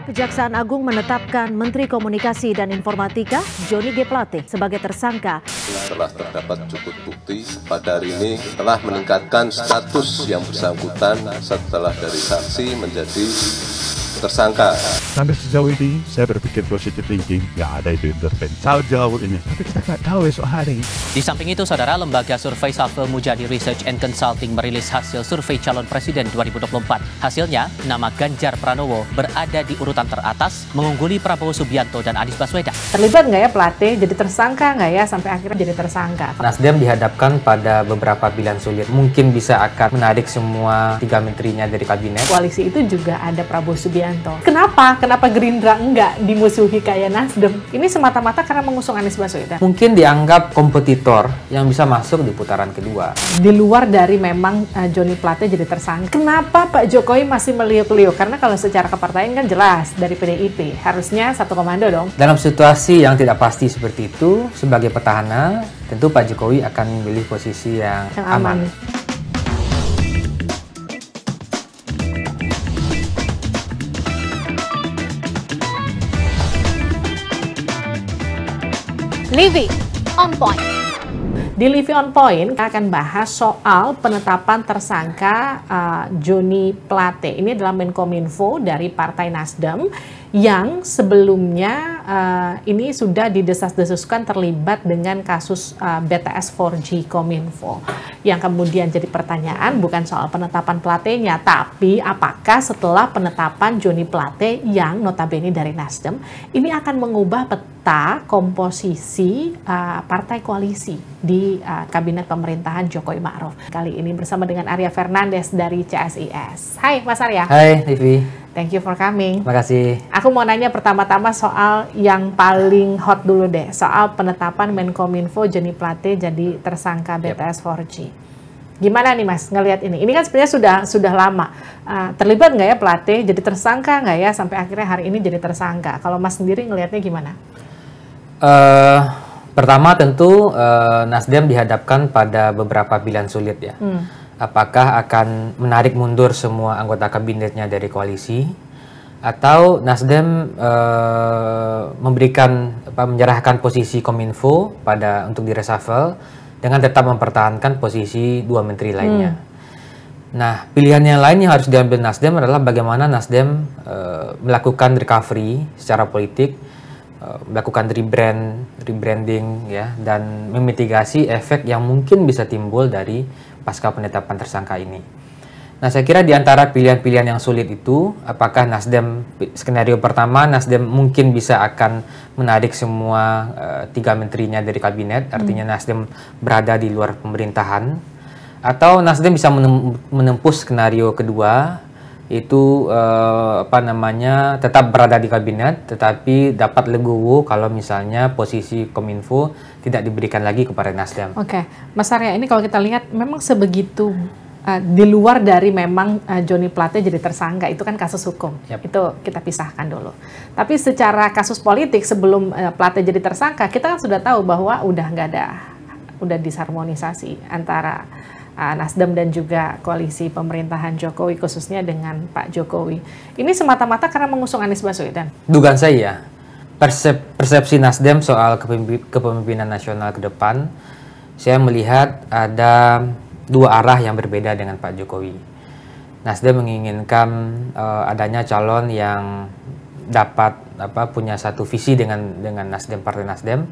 Kejaksaan Agung menetapkan Menteri Komunikasi dan Informatika Johnny G. Plate sebagai tersangka. Setelah terdapat cukup bukti, pada hari ini telah meningkatkan status yang bersangkutan setelah dari saksi menjadi tersangka. Sampai sejauh ini saya berpikir positive thinking, nggak ada itu intervensi jauh ini. Tapi kita nggak tahu esok hari. Di samping itu, saudara, lembaga survei Safa Mujadi Research and Consulting merilis hasil survei calon presiden 2024. Hasilnya, nama Ganjar Pranowo berada di urutan teratas, mengungguli Prabowo Subianto dan Anies Baswedan. Terlibat nggak ya Plate? Jadi tersangka nggak ya sampai akhirnya jadi tersangka? Nasdem dihadapkan pada beberapa pilihan sulit. Mungkin bisa akan menarik semua 3 menterinya dari kabinet. Koalisi itu juga ada Prabowo Subianto. Kenapa Gerindra enggak dimusuhi kayak Nasdem? Ini semata-mata karena mengusung Anies Baswedan. Mungkin dianggap kompetitor yang bisa masuk di putaran kedua. Di luar dari memang Johnny Plate jadi tersangka. Kenapa Pak Jokowi masih meliuk-liuk? Karena kalau secara kepartaian kan jelas dari PDIP. Harusnya satu komando dong. Dalam situasi yang tidak pasti seperti itu, sebagai petahana, tentu Pak Jokowi akan memilih posisi yang aman. Livi on point. Di Livi on Point, kita akan bahas soal penetapan tersangka Johnny Plate. Ini adalah Menkominfo dari Partai Nasdem yang sebelumnya ini sudah didesas-desuskan terlibat dengan kasus BTS 4G Kominfo. Yang kemudian jadi pertanyaan bukan soal penetapan Plate-nya, tapi apakah setelah penetapan Johnny Plate yang notabene dari Nasdem, ini akan mengubah peta komposisi partai koalisi di kabinet pemerintahan Jokowi Ma'ruf. Kali ini bersama dengan Arya Fernandes dari CSIS. Hai Mas Arya. Hai Livi. Thank you for coming. Makasih. Aku mau nanya pertama-tama soal yang paling hot dulu deh, soal penetapan Menkominfo Johnny Plate jadi tersangka BTS 4G. Gimana nih Mas ngelihat ini? Ini kan sebenarnya sudah lama. Terlibat nggak ya Plate jadi tersangka nggak ya sampai akhirnya hari ini jadi tersangka? Kalau Mas sendiri ngelihatnya gimana? Pertama tentu Nasdem dihadapkan pada beberapa pilihan sulit ya. Apakah akan menarik mundur semua anggota kabinetnya dari koalisi, atau Nasdem menyerahkan posisi Kominfo untuk direshuffle dengan tetap mempertahankan posisi 2 menteri lainnya. Nah, pilihan yang lain yang harus diambil Nasdem adalah bagaimana Nasdem melakukan recovery secara politik, melakukan rebranding ya, dan memitigasi efek yang mungkin bisa timbul dari pasca penetapan tersangka ini. Nah, saya kira di antara pilihan-pilihan yang sulit itu, apakah Nasdem, skenario pertama, Nasdem mungkin bisa akan menarik semua 3 menterinya dari kabinet, artinya Nasdem berada di luar pemerintahan, atau Nasdem bisa menempuh skenario kedua, itu tetap berada di kabinet, tetapi dapat legowo kalau misalnya posisi Kominfo tidak diberikan lagi kepada Nasdem. Oke, Mas Arya, ini kalau kita lihat memang sebegitu di luar dari memang Johnny Plate jadi tersangka, itu kan kasus hukum. Itu kita pisahkan dulu. Tapi secara kasus politik sebelum Plate jadi tersangka, kita kan sudah tahu bahwa udah disharmonisasi antara Nasdem dan juga koalisi pemerintahan Jokowi, khususnya dengan Pak Jokowi. Ini semata-mata karena mengusung Anies Baswedan. Dugaan saya, persepsi Nasdem soal kepemimpinan nasional ke depan, saya melihat ada 2 arah yang berbeda dengan Pak Jokowi. Nasdem menginginkan adanya calon yang dapat punya satu visi dengan Nasdem, Partai Nasdem.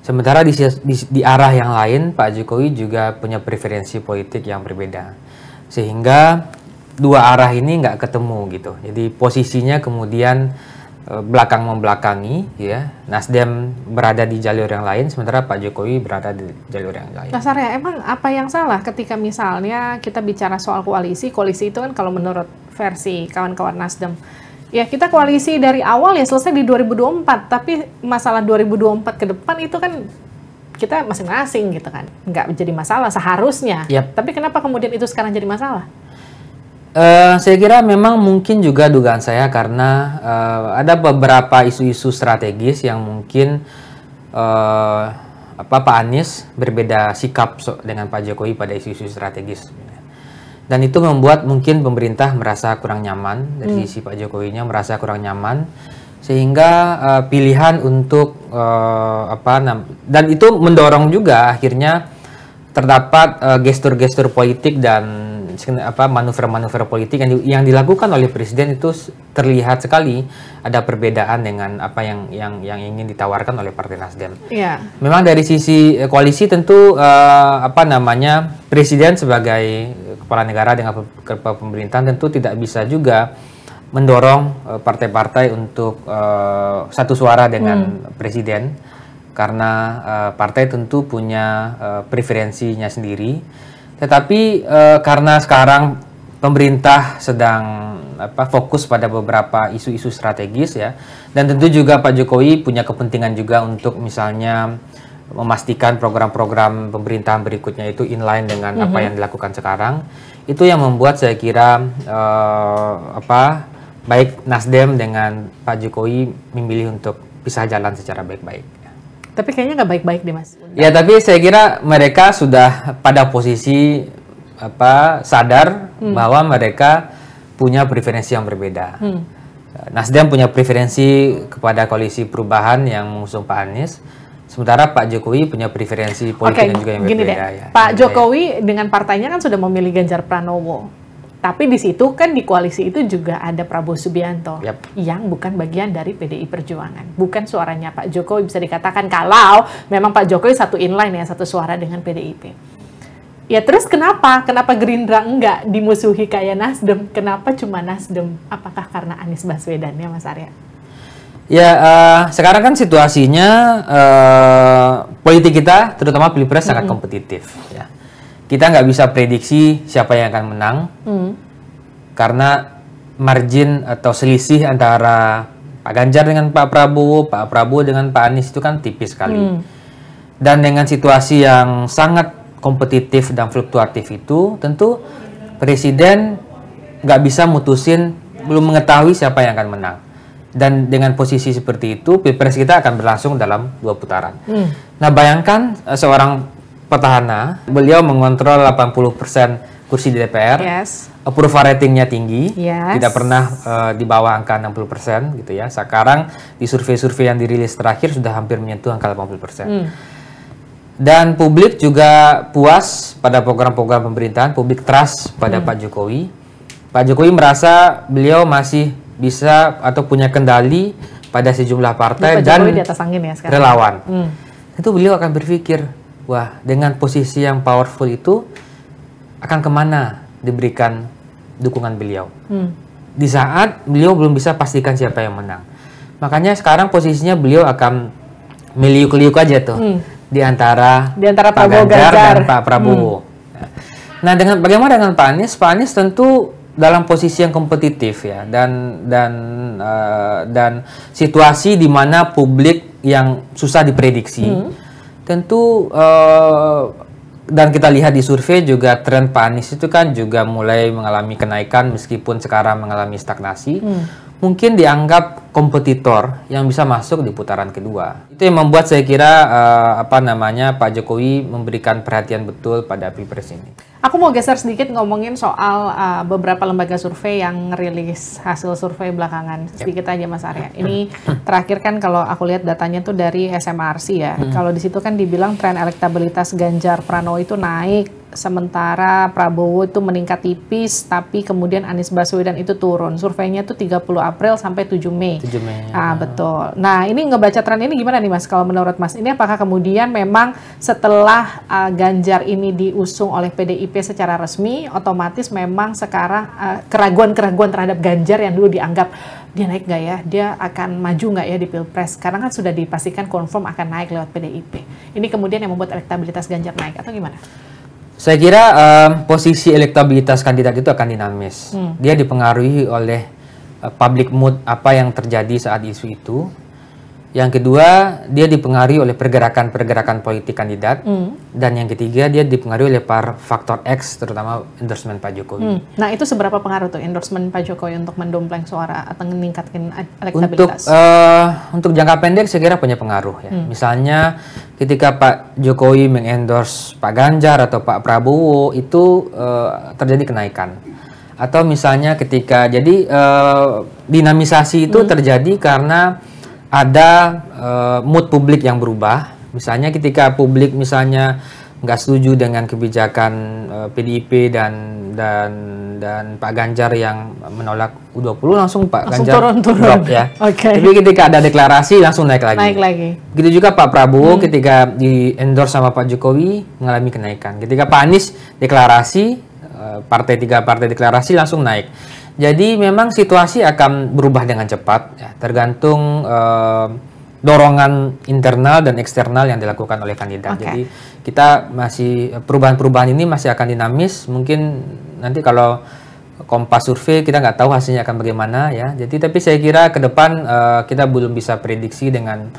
Sementara di arah yang lain, Pak Jokowi juga punya preferensi politik yang berbeda. Sehingga 2 arah ini nggak ketemu gitu. Jadi posisinya kemudian belakang-membelakangi, ya. Nasdem berada di jalur yang lain, sementara Pak Jokowi berada di jalur yang lain. Mas Arya, emang apa yang salah ketika misalnya kita bicara soal koalisi itu kan kalau menurut versi kawan-kawan Nasdem, ya kita koalisi dari awal ya selesai di 2024, tapi masalah 2024 ke depan itu kan kita masing-masing gitu kan, nggak jadi masalah seharusnya. Tapi kenapa kemudian itu sekarang jadi masalah? Saya kira memang mungkin juga dugaan saya karena ada beberapa isu-isu strategis yang mungkin Pak Anies berbeda sikap dengan Pak Jokowi pada isu-isu strategis. Dan itu membuat mungkin pemerintah merasa kurang nyaman, dari sisi Pak Jokowinya merasa kurang nyaman, sehingga pilihan untuk dan itu mendorong juga akhirnya terdapat gestur-gestur politik dan manuver-manuver politik yang dilakukan oleh presiden. Itu terlihat sekali ada perbedaan dengan apa yang ingin ditawarkan oleh Partai Nasdem. Yeah. Memang dari sisi koalisi tentu presiden sebagai kepala negara dengan kepala pemerintahan tentu tidak bisa juga mendorong partai-partai untuk satu suara dengan presiden, karena partai tentu punya preferensinya sendiri. Tetapi karena sekarang pemerintah sedang fokus pada beberapa isu-isu strategis ya, dan tentu juga Pak Jokowi punya kepentingan juga untuk misalnya memastikan program-program pemerintahan berikutnya itu inline dengan apa yang dilakukan sekarang. Itu yang membuat saya kira baik Nasdem dengan Pak Jokowi memilih untuk pisah jalan secara baik-baik. Tapi kayaknya nggak baik-baik deh, Mas. Ya, tapi saya kira mereka sudah pada posisi sadar bahwa mereka punya preferensi yang berbeda. Nasdem punya preferensi kepada koalisi perubahan yang mengusung Pak Anies, sementara Pak Jokowi punya preferensi politik yang juga yang berbeda. Ya. Pak Jokowi dengan partainya kan sudah memilih Ganjar Pranowo. Tapi di situ kan di koalisi itu juga ada Prabowo Subianto yang bukan bagian dari PDI Perjuangan. Bukan suaranya Pak Jokowi, bisa dikatakan kalau memang Pak Jokowi satu inline ya, satu suara dengan PDIP. Ya terus kenapa Gerindra enggak dimusuhi kayak Nasdem? Kenapa cuma Nasdem? Apakah karena Anies Baswedan ya, Mas Arya? Ya, sekarang kan situasinya politik kita, terutama Pilpres sangat kompetitif. Ya. Kita nggak bisa prediksi siapa yang akan menang, karena margin atau selisih antara Pak Ganjar dengan Pak Prabowo dengan Pak Anies itu kan tipis sekali. Dan dengan situasi yang sangat kompetitif dan fluktuatif itu, tentu Presiden nggak bisa mutusin, belum mengetahui siapa yang akan menang. Dan dengan posisi seperti itu, Pilpres kita akan berlangsung dalam 2 putaran. Nah, bayangkan seorang petahana, beliau mengontrol 80% kursi di DPR, approval ratingnya tinggi, tidak pernah di bawah angka 60% gitu ya. Sekarang di survei-survei yang dirilis terakhir sudah hampir menyentuh angka 80%. Dan publik juga puas pada program-program pemerintahan, publik trust pada Pak Jokowi. Pak Jokowi merasa beliau masih bisa atau punya kendali pada sejumlah partai dan di atas angin ya sekarang. Relawan. Itu beliau akan berpikir, wah, dengan posisi yang powerful itu akan kemana diberikan dukungan beliau. Di saat beliau belum bisa pastikan siapa yang menang. Makanya sekarang posisinya beliau akan meliuk-liuk aja tuh di antara Pak Ganjar dan Pak Prabowo. Nah, bagaimana dengan Pak Anies? Pak Anies tentu dalam posisi yang kompetitif ya, dan situasi di mana publik yang susah diprediksi. Tentu dan kita lihat di survei juga tren Pak Anies itu kan juga mulai mengalami kenaikan meskipun sekarang mengalami stagnasi. Mungkin dianggap kompetitor yang bisa masuk di putaran kedua. Itu yang membuat saya kira Pak Jokowi memberikan perhatian betul pada Pilpres ini. Aku mau geser sedikit ngomongin soal beberapa lembaga survei yang rilis hasil survei belakangan. Sedikit aja, Mas Arya. Ini terakhir kan kalau aku lihat datanya tuh dari SMRC ya. Kalau di situ kan dibilang tren elektabilitas Ganjar Pranowo itu naik, sementara Prabowo itu meningkat tipis, tapi kemudian Anies Baswedan itu turun. Surveinya tuh 30 April sampai 7 Mei. 7 Mei. Betul. Nah, ini ngebaca tren ini gimana nih, Mas? Kalau menurut Mas, ini apakah kemudian memang setelah Ganjar ini diusung oleh PDIP secara resmi, otomatis memang sekarang keraguan-keraguan terhadap Ganjar yang dulu dianggap dia naik nggak ya, dia akan maju nggak ya di Pilpres, sekarang kan sudah dipastikan confirm akan naik lewat PDIP. Ini kemudian yang membuat elektabilitas Ganjar naik atau gimana? Saya kira posisi elektabilitas kandidat itu akan dinamis. Dia dipengaruhi oleh public mood apa yang terjadi saat isu itu. Yang kedua, dia dipengaruhi oleh pergerakan-pergerakan politik kandidat. Dan yang ketiga, dia dipengaruhi oleh faktor X, terutama endorsement Pak Jokowi. Nah, itu seberapa pengaruh tuh endorsement Pak Jokowi untuk mendompleng suara atau meningkatkan elektabilitas? Untuk jangka pendek, saya kira punya pengaruh. Ya. Misalnya, ketika Pak Jokowi mengendorse Pak Ganjar atau Pak Prabowo, itu terjadi kenaikan. Atau misalnya ketika, jadi dinamisasi itu terjadi karena ada mood publik yang berubah. Misalnya ketika publik misalnya nggak setuju dengan kebijakan PDIP dan Pak Ganjar yang menolak U20, langsung Pak Ganjar drop ya. Tapi ketika ada deklarasi langsung naik lagi. Begitu juga Pak Prabowo ketika di endorse sama Pak Jokowi mengalami kenaikan. Ketika Pak Anies deklarasi, tiga partai deklarasi langsung naik. Jadi memang situasi akan berubah dengan cepat, ya, tergantung dorongan internal dan eksternal yang dilakukan oleh kandidat. Jadi kita masih perubahan-perubahan ini masih akan dinamis. Mungkin nanti kalau Kompas survei kita nggak tahu hasilnya akan bagaimana ya. Jadi tapi saya kira ke depan kita belum bisa prediksi dengan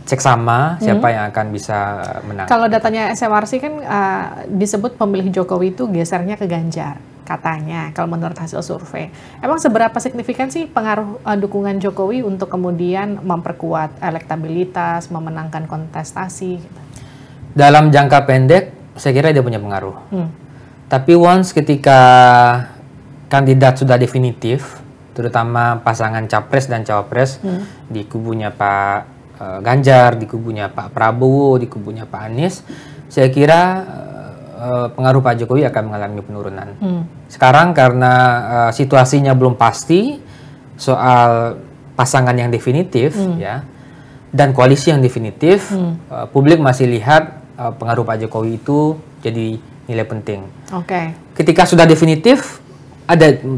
seksama siapa yang akan bisa menang. Kalau datanya SMRC kan disebut pemilih Jokowi itu gesernya ke Ganjar. Katanya, kalau menurut hasil survei. Emang seberapa signifikan sih pengaruh dukungan Jokowi untuk kemudian memperkuat elektabilitas, memenangkan kontestasi? Dalam jangka pendek, saya kira dia punya pengaruh. Tapi once ketika kandidat sudah definitif, terutama pasangan capres dan cawapres, di kubunya Pak Ganjar, di kubunya Pak Prabowo, di kubunya Pak Anies, saya kira pengaruh Pak Jokowi akan mengalami penurunan. Sekarang karena situasinya belum pasti soal pasangan yang definitif, ya, dan koalisi yang definitif, publik masih lihat pengaruh Pak Jokowi itu jadi nilai penting. Ketika sudah definitif,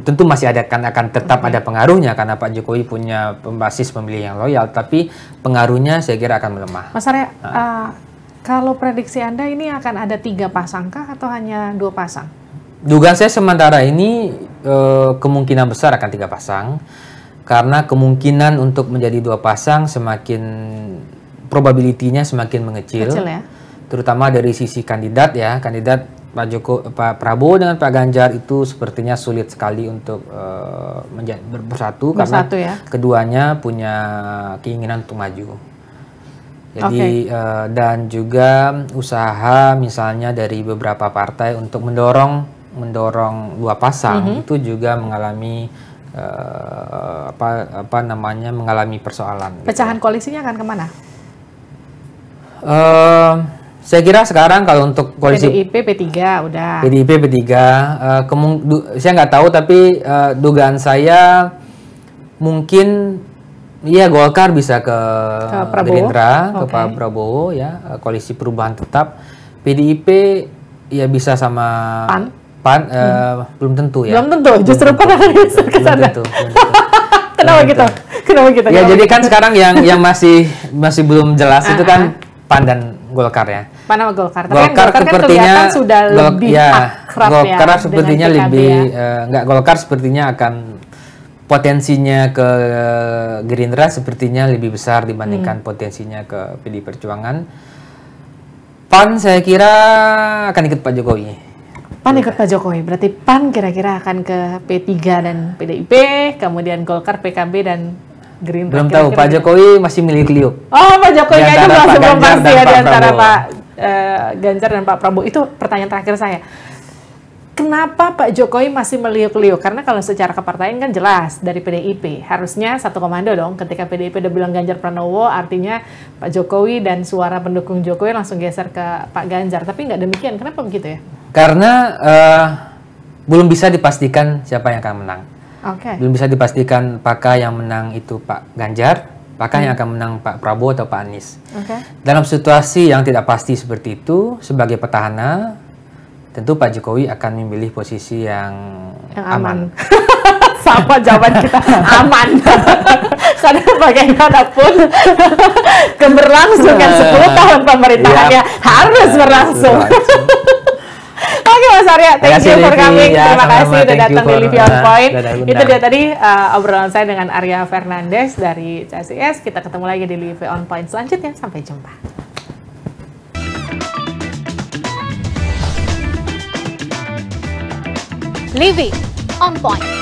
tentu masih akan tetap ada pengaruhnya karena Pak Jokowi punya basis pemilih yang loyal, tapi pengaruhnya saya kira akan melemah. Mas Arya, kalau prediksi Anda ini akan ada 3 pasang kah atau hanya 2 pasang? Dugaan saya sementara ini kemungkinan besar akan 3 pasang. Karena kemungkinan untuk menjadi 2 pasang semakin probability-nya semakin mengecil. Ya? Terutama dari sisi kandidat ya. Kandidat Pak Prabowo dengan Pak Ganjar itu sepertinya sulit sekali untuk bersatu karena ya? Keduanya punya keinginan untuk maju. Jadi dan juga usaha misalnya dari beberapa partai untuk mendorong 2 pasang itu juga mengalami mengalami persoalan. Pecahan koalisinya akan kemana? Saya kira sekarang kalau untuk koalisi PDIP P3 udah. PDIP P3 saya nggak tahu tapi dugaan saya mungkin iya, Golkar bisa ke Gerindra, ke Pak Prabowo ya, koalisi perubahan tetap. PDIP ya bisa sama PAN, belum tentu ya. Belum tentu, justru PAN akan bisa ke sana. Kenapa gitu? Ya jadi kan sekarang yang masih belum jelas itu kan PAN dan Golkar ya. PAN sama Golkar. Golkar kan sepertinya sudah lebih akrab Golkar ya, sepertinya lebih Golkar sepertinya akan potensinya ke Gerindra sepertinya lebih besar dibandingkan potensinya ke PDI Perjuangan. PAN saya kira akan ikut Pak Jokowi. PAN ikut Pak Jokowi, berarti PAN kira-kira akan ke P3 dan PDIP, kemudian Golkar, PKB dan Gerindra. Belum tahu, Pak Jokowi masih milik liuk. Oh, Pak Jokowi aja masih belum pasti ya di antara Pak Ganjar dan Pak Prabowo. Itu pertanyaan terakhir saya. Kenapa Pak Jokowi masih meliuk-liuk? Karena kalau secara kepartaian kan jelas dari PDIP. Harusnya satu komando dong. Ketika PDIP udah bilang Ganjar Pranowo, artinya Pak Jokowi dan suara pendukung Jokowi langsung geser ke Pak Ganjar. Tapi nggak demikian. Kenapa begitu ya? Karena belum bisa dipastikan siapa yang akan menang. Belum bisa dipastikan apakah yang menang itu Pak Ganjar, apakah yang akan menang Pak Prabowo atau Pak Anies. Dalam situasi yang tidak pasti seperti itu, sebagai petahana, tentu Pak Jokowi akan memilih posisi yang aman. Sama jawaban kita, aman. Karena bagaimanapun keberlangsungan 10 tahun pemerintahannya harus berlangsung. Oke Mas Arya, thank you for coming. Ya, terima kasih udah datang di Livy on Point. Itu dia tadi obrolan saya dengan Arya Fernandes dari CSIS. Kita ketemu lagi di Livy on Point selanjutnya. Sampai jumpa. Livy on Point.